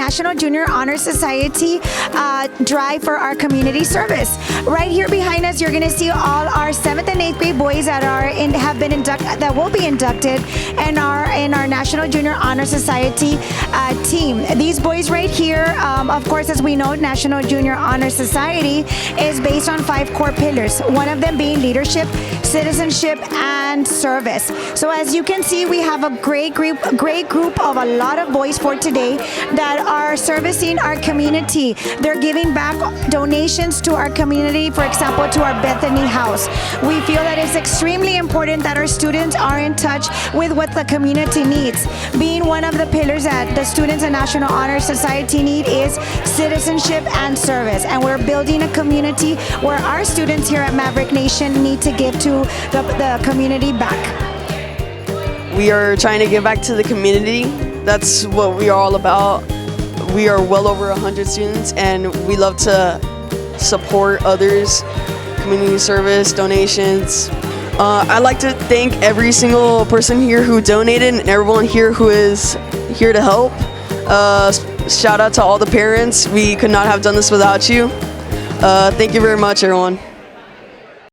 National Junior Honor Society drive for our community service. Right here behind us, you're going to see all our 7th and 8th grade boys that will be inducted in our National Junior Honor Society team. These boys right here, of course, as we know, National Junior Honor Society is based on 5 core pillars. One of them being leadership, citizenship, and service. So as you can see, we have a great group of a lot of boys for today that are servicing our community. They're giving back donations to our community, for example, to our Bethany House. We feel that it's extremely important that our students are in touch with what the community needs. Being one of the pillars that the students in National Honor Society need is citizenship and service. And we're building a community where our students here at Maverick Nation need to give to the community back. We are trying to give back to the community. That's what we are all about. We are well over 100 students, and we love to support others, community service, donations. I'd like to thank every single person here who donated and everyone here who is here to help. Shout out to all the parents. We could not have done this without you. Thank you very much, everyone.